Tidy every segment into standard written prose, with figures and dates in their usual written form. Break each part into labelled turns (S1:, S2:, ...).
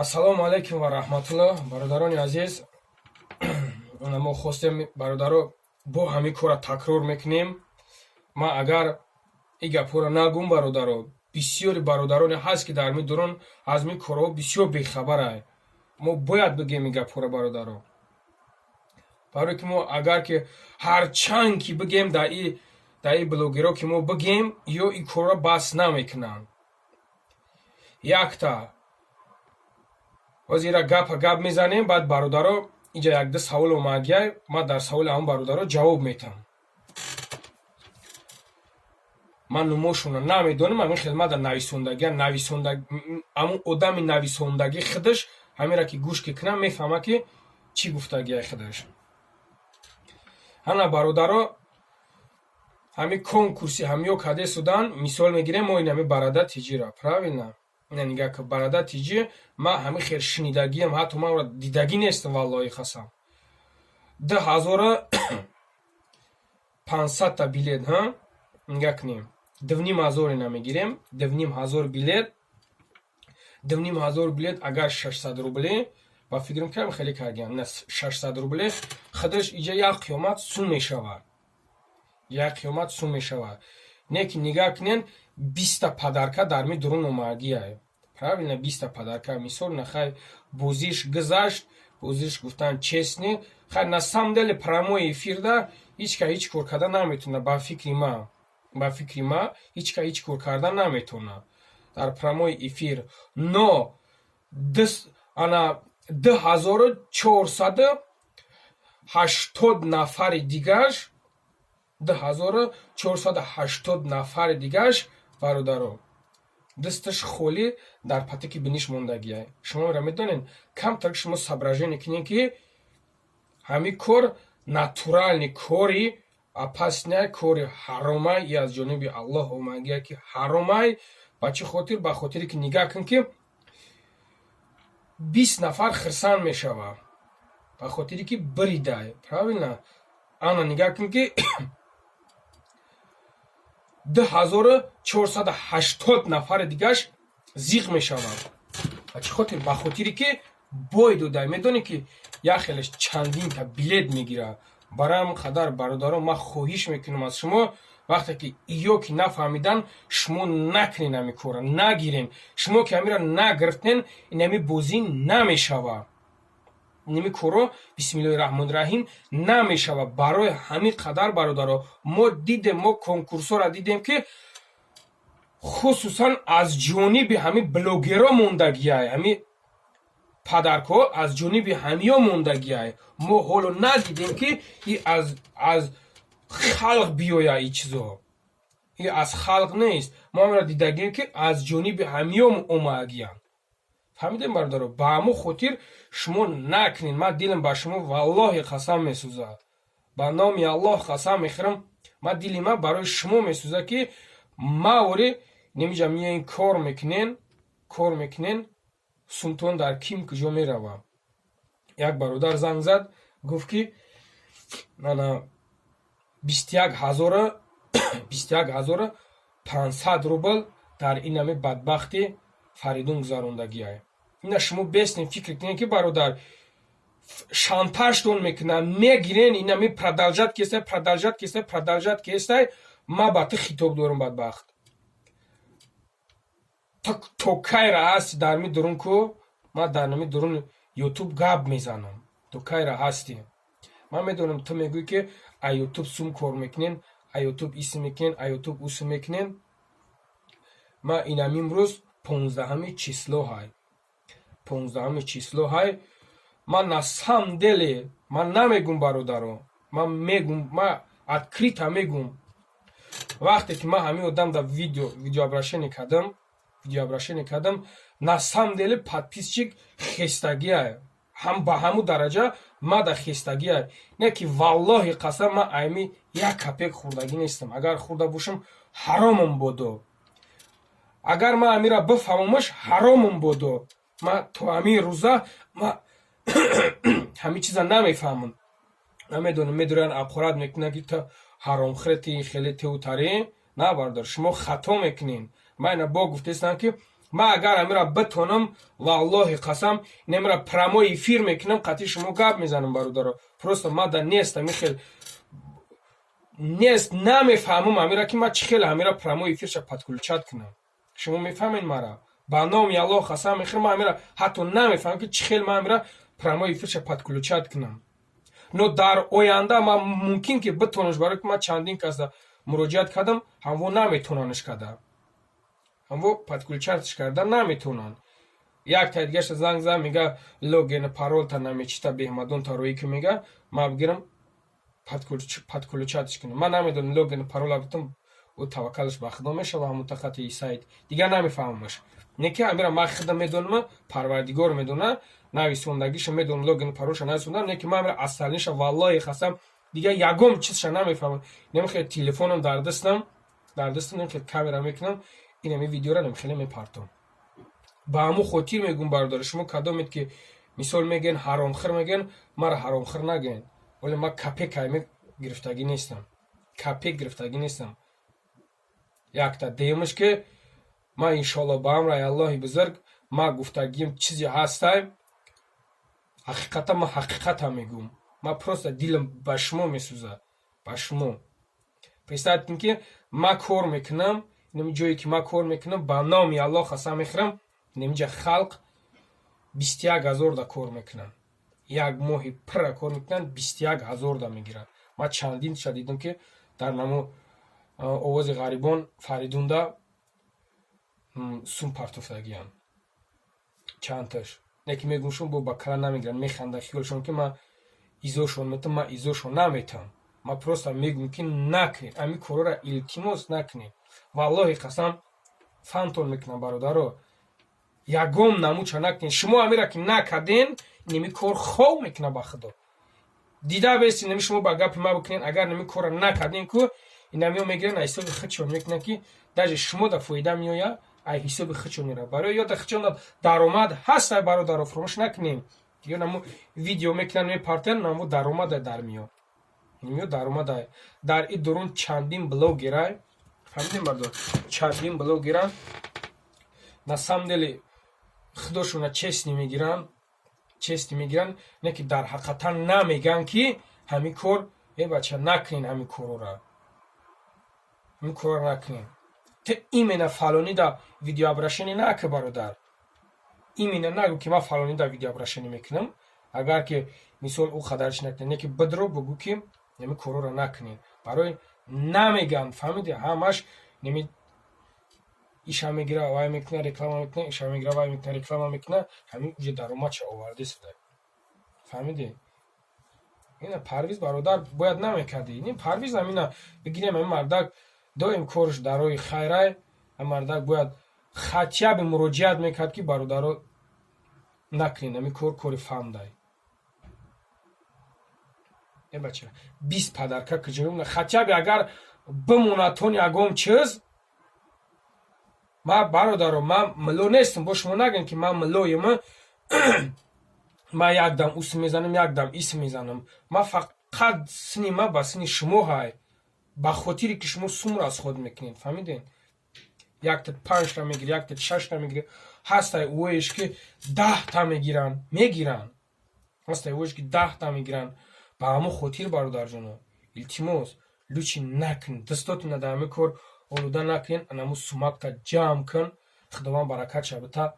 S1: ассалому алайкум ва раҳматуллоҳ. Бародарони азиз, мо хостем бародаро бо ҳамин кора такрор мекунем. Ма агар и гапҳоро нагум бародаро, бисёри бародароне ҳаст ки дар медорон аз мин корҳо бисёр бехабарай. Мо бояд бигем ин гапҳоро бародаро, барое ки мо агар ки ҳарчанд ки бигем дар и блогеро ки мо бигем ё ин корро бас намекунанд. якта ҳозира гап мезанем, баъд бародаро инҷа як-ду савол омадгиай, ман дар саволи ҳамон бародаро ҷавоб метам. ман нумошона намедонам, ҳамин хизмат дар нависондагӣ ҳамон одами нависондагӣ худаш ҳамира ки гӯш ки кунам мефаҳма ки чӣ гуфтагиай худаш. ҳана бародаро ҳамин конкурси ҳамё каде судан мисол мегирем мо ин ҳамин барада тиҷира, правильно? Нига ки барада тиҷи ма ҳамин хел шунидагиам, ҳатто ман ро дидагӣ нестам валлоҳи қасам. 2500 билет, ҳа? Нига кунем. 2500 ина мегирем, 2500 билет. 2500 билет агар 600 рубли, ба фикрам кардам хеле кардем. На 600 рубли худаш иҷа як қиёмат сум мешавад. Як қиёмат сум мешавад. Не ки нига кунен 20 падарка дар ми дурун омагиай. Правильно, 20 падарка. Мисол нахай бозиш гузашт, бозиш гуфтан честни. Хай на самом деле прямой эфир да ҳичка ҳич кор карда наметуна, ба фикри ма. Ба фикри ма ҳичка ҳич кор карда наметуна дар прямой эфир. Но 2480 нафари дигаш 2480 нафари дигаш бародаро дасташ холӣ дар патаки биниш мондагиай. Шумо ра медонед, камтар шумо соображение кунед ки ҳамин кор натуральни кори опасняй, кори ҳаромай и аз ҷониби Аллоҳ омагиай ки ҳаромай. Ба чӣ хотир? Ба хотире ки нигоҳ кун ки 20 нафар хирсанд мешава, ба хотире ки биридай. Правильно? Ана нигоҳ кун ки 2480 нафари дигаш зиқ мешавад. Ба чӣ хотир? Ба хотире ки бой додай. Медонӣ ки як хелеш чандин та билет мегирад. Барои ҳамин қадар бародарон ман хоҳиш мекунам аз шумо, вақте ки иё ки нафаҳмидан, шумо накунед ҳамин корро, нагирен. Шумо ки ҳамира нагирифтен, ин ҳамин бозӣ намешавад. ними корро бисмиллоҳи раҳмони раҳим намешава. Барои ҳамин қадар бародаро мо дидем, мо конкурсора дидем ки хусусан аз ҷониби ҳамин блогеро мондагиай, ҳамин падарко аз ҷониби ҳамиё мондагиай. Мо ҳоло надидем ки и аз халқ биёя и чизо. И аз халқ нест. Мо ҳамира дидагием ки аз ҷониби ҳамиё омагиянд. фаҳмидем бародаро? Ба ҳамон хотир шумо накунед. Ман дилам ба шумо валлоҳи қасам месӯзад. Ба номи Аллоҳ қасам мехӯрам, ман дили ман барои шумо месӯзад ки мавори немиҷа миёин кор мекунен, сумтон дар ким куҷо мерава. Як бародар занг зад, гуфт ки нана 21500 рубл дар ин ҳами бадбахти Фаридун гузарондагиай. Ина шумо беснен фикр кунед ки бародар шантажтон мекунад, мегирен ин ҳами продолжат кестай. Ма ба ту хитоб дорам бадбахт. То кайра ҳасти дар ми дурун ку ма дар нами дурун ютуб гап мезанам. То кайра ҳасти. Ман медонам ту мегӯй ки а ютуб сум кор мекунен, а ютуб исм мекунен, а ютуб усм мекунен. Ма ин ҳами имрӯз 15 число ҳай. Ман на самом деле ман намегум бародаро. Ман мегум, ман открыто мегум. Вақте ки ман ҳамин одам да видеообращение кардам, на самом деле подписчик хестагиай. Ҳам ба ҳамун дараҷа ма да хестагиай. Не ки валлоҳи қасам ман айми як копек хӯрдагӣ нестам. Агар хӯрда бошам ҳаромам бодо. Агар ман амира бифаҳмамаш ҳаромам бодо. Ман то ҳамин рӯза ман ҳамин чиза намефаҳмам. Намедонам, медоран ақорат мекунанд ки ту ҳаромхӯрати хеле тевтари. На бардар, шумо хато мекунед. Ман ина бо гуфтестам ки ما اگر امیر بتونم والله قسم نمیرا پرامو افیر میکنم قطعی شما گپ میزنم برادر. پروست ما در نیستم میخیل نیست نمیفهمم امیرا که ما چخیل امیرا پرامو افیرش پتکلچات کنم. شما میفهمین مرا با نام الله قسم میخیل ما امیرا حتی نمیفهمم که چخیل ما امیرا پرامو افیرش پتکلچات کنم. نو در آینده ما ممکن که بتونش برای که ما چندین کس مراجعت کردم همو نمیتوننش کردم. همو پتکلچاتش کردن نمیتونن. یک تا دیگهش زنگ زد میگه لوگین پارول تا نمیچیتا بهمدون تا روی که میگه ما بگیرم پتکلچاتش کنم. من نمیدونم لوگین پارول گفتم او توکلش به خدا میشه و همون تخت ای سایت دیگه نمیفهممش. نکه امیرا ما خدا میدونم پروردگار میدونه نویسوندگیش میدونم لوگین پارولش نویسوندم نکه ما امیرا اصلیش والله قسم دیگه یگم چیزش نمیفهمم. نمیخواد تلفنم در دستم نمیخواد کامera میکنم این می ویدیو را نمیخواد میپارتم. با همو خاطر میگم برادر شما کدامید که مثال میگن حرامخور میگن مرا حرامخور نگن ولی ما کپی گرفتگی نیستم. یک تا دیمش که ما انشالله با امر الله بزرگ ما گفتگیم چیزی هستیم حقیقتا ما حقیقت هم میگم. ما پروست دیلم با شما میسوزه با شما. پیستاد که ما کار میکنم نمی جایی که ما کار میکنم با نام الله قسم میخورم نمیجا خلق 21,000 دا کار میکنن. یک ماهی پر کار میکنن 21,000 دا میگیرن. ما چندین شدیدم که در نمو آواز غریبان فریدون دا سوم پرتوفتگیان چند تاش نکی میگوشون با کلا نمیگیرن میخنده خیالشون که ما ایزوشون میتونم ما ایزوشون نمیتونم. ما پروست میگم که نکنید امی کارو را التماس نکنید. والله قسم فانتون میکنم برادرو یگم نموچه نکنید. شما امیرا که نکدین نمی کار خواه میکنه با خدا. دیده بیستی نمی شما با گپ ما بکنین اگر نمی کار نکدین که این نمیو میگیرن حساب خودشون میکنن که در شما در فایده میویا ای حساب خودشون میره برای یا در خودشون درآمد هست برادر فراموش نکنین. یا نمو ویدیو میکنن میپارتن نمو درآمد در میاد. نمیو درآمد در این درون چندین بلاگرای فهمیدین برادر چندین بلاگران на самом деле خودشون چست میگیرن نه که در حقیقتا نمیگن که همین کار ای بچه نکنین همین کار نکنین. تو ایمنه فلانی دا ویدیو ابرشنی نکه برادر. ایمنه نگو که ما فلانی دا ویدیو ابرشنی میکنم اگر که مثال او خدرش نکنه نه که بدرو بگو که همین کار را نکنین برای نمیگن. فهمیدی همش نمی ایشا میگیره وای میکنه رکلام میکنه ایشا میگیره وای میکنه رکلام میکنه همین جو درآمد چه آورده شده. فهمیدی اینا پرویز برادر باید نمیکردی. این پرویز همینا بگیریم این مردک دائم کارش درای خیره این مردک باید خطیه به مراجعت میکرد که برادر نکنین همین کار فهمده. این بچه 20 پدرکه کجایم خطیه به اگر بمونتون یکم چیز ما برادرم من ملو نیستم با شما نگن که من ملویم ما یک دم اوس میزنم یک دم ایس میزنم. ما فقط سنی ما با سنی شما های با خاطری که شما سوم را از خود میکنین. فهمیدین یک تا 5 تا میگیری یک تا 6 تا میگیری هست اویش که 10 تا میگیرن هست اویش که 10 تا میگیرن با همون خاطر برادر جونو التماس لوچی نکن دستاتون ندامه کار اولوده نکنین انمو سومک تا جمع کن خداوند برکت شبه تا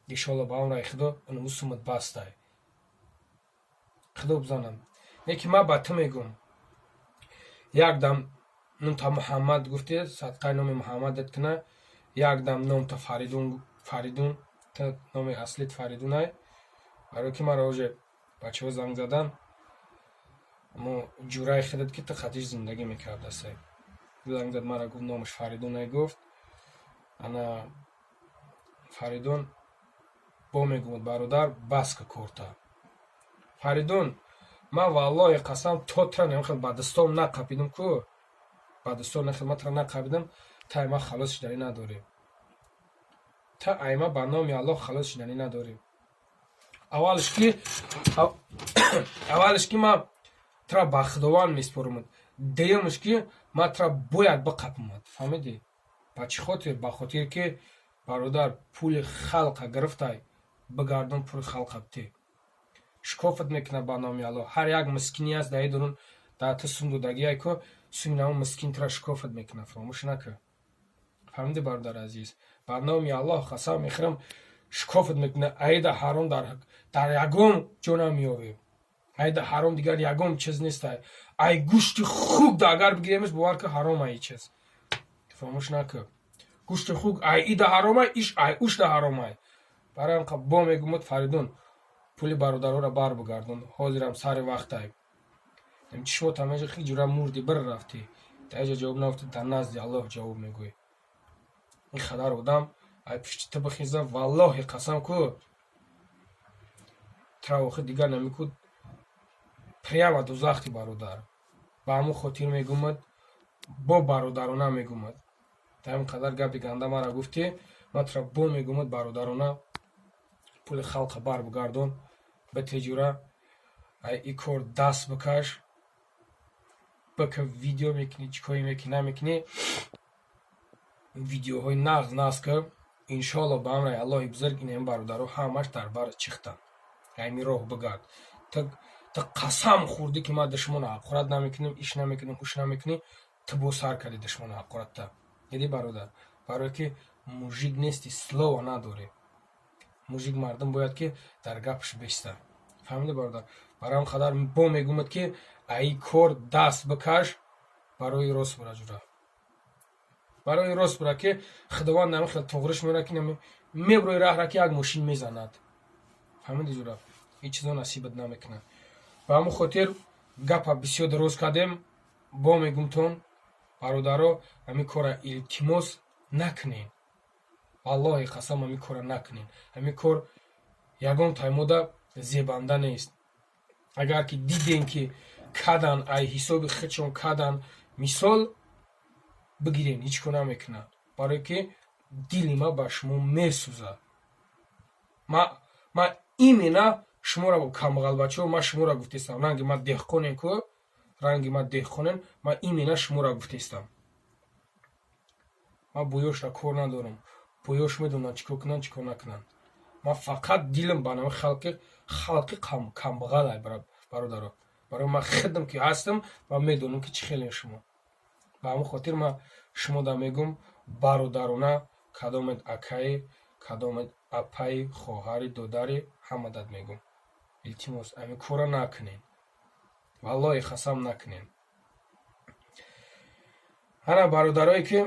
S1: انشالله با اون رای خدا انمو سومت بسته خدا بزنم. یکی ما با تو میگم یک دم نام تا محمد گفته صدقه نام محمدت کنه یک دم نام تا فریدون تا نام اصلیت فریدون های برای که ما روژه بچه ها زنگ زدن اما جورای خودت که تا خطیش زندگی میکرده سه زنگ زد مرا گفت نامش فریدون های گفت انا فریدون با میگوید برادر بس که کورتا فریدون من والله قسم تو تر نمیخواد با دستام نقبیدم که با دستام نخدمت را نقبیدم تا ایما خلاص شدنی نداریم تا ایما با نام الله خلاص شدنی نداریم. اولش که ما ترا با خداوند میسپرم دیمش که ما ترا باید بقبمد. فهمیدی با چی خاطر؟ با خاطر که бародар, пули халқа гирифтай бигардон пули халқа битӣ. Шикофат мекунад ба номи Аллоҳ. Ҳар як мискини аст дар дурун дар ту сундудагие ко сумнамо мискинтра шикофат мекунад. фаромӯш накун. фаҳмиди бародар азиз? Ба номи Аллоҳ қасам мехӯрам, шикофат мекунад. Айда ҳаром дар ягон ҷо намеёвем. Айда ҳаром дигар ягон чиз нест. Ай гӯшти хук да агар бигиремеш бовар ки ҳаром ай чиз. фаромӯш накун. гӯшти хук ай ида ҳаром ай, иш ай ушда ҳаром ай. барои ҳам бо мегӯмад Фаридун пули бародарҳоро барбигардон. ҳозирам сари вақтай. Чи шумо тамаҷа хи ҷура мурди бир рафтӣ. Таҷа ҷавоб нафтӣ, дар назди Аллоҳ ҷавоб мегӯӣ. ин қадар одам ай пишти ты бихиза, валлоҳи қасам ку травохи дигар намекуд прямо дузахти бародар. Ба ҳамон хотир мегӯмад, бо бародарона мегӯмад. Та ин қадар гапи ганда мара гуфтӣ, ман тра бо мегӯмад бародарона пули халқа барбигардон. Ба теҷура ай и кор даст бикаш, бика видео мекунӣ, чӣ кори мекунӣ намекунӣ, видеоҳои нағз кар. Иншоалло ба амраи Аллоҳи бузург ин бародаро ҳамаш дар бари чихтанд. Ҳами роҳ бигард. Ты қасам хӯрдӣ ки ман душмона ҳақорат намекунем, иш намекунем, ҳуш намекунӣ, ты бо сар кардӣ душмона ҳақоратта. Дидӣ бародар? Барое ки мужик нести, слова надоре. мужик мардум бояд ки дар гапш беста. фаҳмиди бародар? Барои ҳам қадар бо мегӯмад ки аи кор даст бикаш, барои рост бира ҷура. барои рост бира ки худованд нами хел тоғриш мера ки меброи раҳра ки як мошин мезанад. фаҳмиди ҷура? ҳеҷ чизо насибат намекунад. ба ҳамон хотир гапа бисёр дароз кардем. бо мегӯмтон бародаро ҳамин кора илтимос накунед. аллоҳи қасам ҳамин кора накунед. ҳамин кор ягон таймода зебанда нест. агар ки дидем ки кадан ай ҳисоби худшон кадан мисол бигирен, ҳеҷ кор намекунад. барое ки дили ма ба шумо месӯзад. ма имена шуморо камбағал бачаҳо ма шуморо гуфтестам. ранги ма деҳқонем ку, ранги ма деҳқонем, ма имена шуморо гуфтестам. ма бо ёшра кор надорам. бо ёш медонам чӣ кор кунанд, чӣ кор накунанд. ма фақат дилам ба нави халқи камбағал ай бародаро. барои ма худам ки ҳастам, ма медонам ки чӣ хелем шумо. ба ҳамон хотир ма шумода мегӯм бародарона, кадомет акаи, кадомет апаи, хоҳари, додари ҳамадат мегӯм. илтимос ҳамин кора накунед. валлоҳи қасам накунед. ана бародарое ки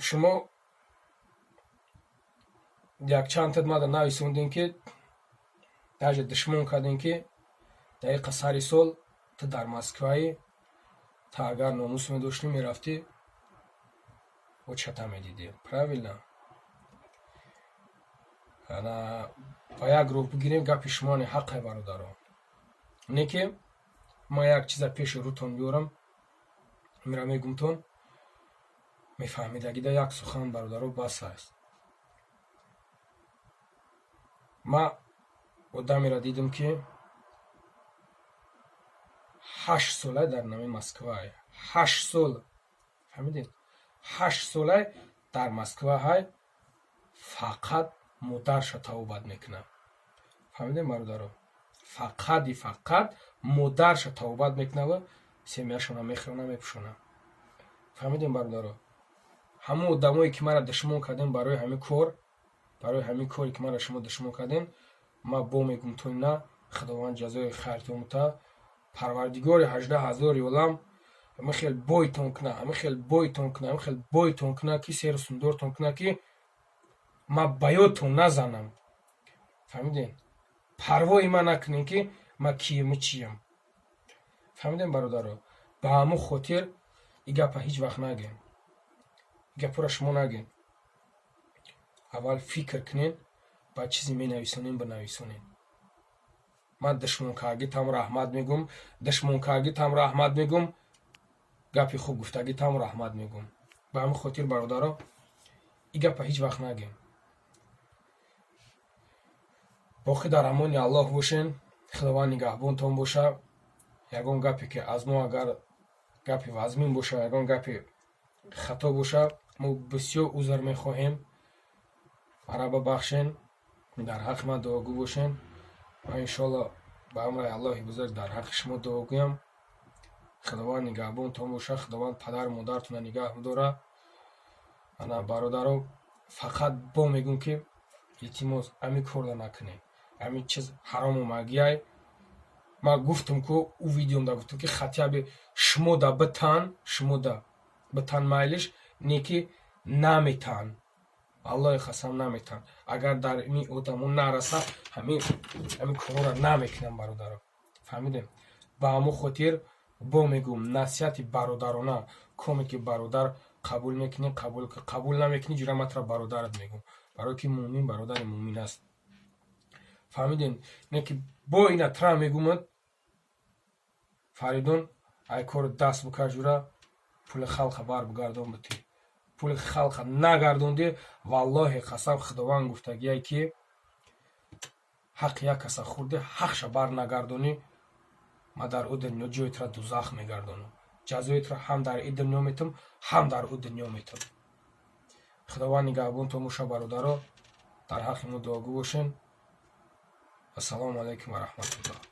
S1: шумо якчандтад мада нависондем ки даже душмон кардем ки дақиқа сари сол ту дар Москваи, та агар номус медоштӣ мерафтӣ очата медидӣ. правилно? ана ба як роҳ бигирем гапи шумо не ҳаққе бародаро. не ки ма як чиза пеши рӯтон биёрам, мира мегӯмтон мефаҳмидагида як сухан бародаро бас аст. ма одамеро дидам ки 8 сола дар нави Москва. 8 сол. фаҳмидед? 8 сола дар Москва ҳай фақат модарша тавбат мекунад. фаҳмидед бародаро? фақат модарша тавбат мекунад, семяшона мехӯрона, мепӯшона. фаҳмидем бародаро? ҳамон одамое ки мара душмон кардем барои ҳамин кор, барои ҳамин коре ки мара шумо душмон кардем, ма бо мегӯм то на худованд ҷазои хайртон мута, парвардигори 18,000 олам ҳамин хел бойтон кунад, ҳамин хел бойтон кунад, ҳамин хел бойтон кунад ки серу сундортон кунад ки ма ба ёдтон назанам. фаҳмидем? парвои ма накунем ки ма киему чиям. фаҳмидем бародаро? ба ҳамон хотир и гапа ҳеҷ вақт нагем. гапора шумо нагем. аввал фикр кунед, ба чизе менависонем бинависонед. ман душмонкаргитам раҳмат мегӯм, душмонкаргитам раҳмат мегӯм, гапи хуб гуфтагитам раҳмат мегӯм. ба ҳамин хотир бародаро и гапа ҳеҷ вақт нагем. боқӣ дар амони Аллоҳ бошен. худованд нигаҳбонтон боша. ягон гапе ки аз мо агар гапи вазмин боша, ягон гапи хато боша, мо бисёр узр мехоҳем. мара бабахшен, дар ҳаққи ман дуогӯ бошен. ман иншоалло ба амраи Аллоҳи бузург дар ҳаққи шумо дуо гӯям. худованд нигаҳбонтон боша, худованд падару модаратонро нигаҳ бидора. ана бародаро, фақат бо мегӯм ки илтимос ҳамин корро накунед, ҳамин чиз ҳаромо магияй. ман гуфтам ку ӯ видеомда гуфтам ки хатъяби шумо да битан майлиш не ки наметан. аллоҳи қасам наметан. агар дар ин одамо нараса ҳамин корро намекунам бародаро. фаҳмидем? ба ҳамон хотир бо мегӯм насиҳати бародарона, коме ки бародар қабул мекунӣ, қабул намекунӣ, ҷураматро бародарат мегӯм, барое ки муъмин бародари муъмин аст. фаҳмидем? Не ки бо ина тра мегӯмад Фаридун ай кор даст бикаш ҷура пули халқа бар бигардон битӣ. пули халқа нагардонди, валлоҳи қасам худованд гуфтагияй ки ҳаққи як каса хӯрди, ҳақша бар нагардонӣ, ма дар ӯ дунё ҷоятро дузах мегардонам. ҷазоятро ҳам дар ин дунё метам, ҳам дар ӯ дунё метам. худованд нигаҳбонтон боша бародаро. дар ҳаққи мо дуогӯ бошен. ассалому алайкум ва раҳматуллоҳ.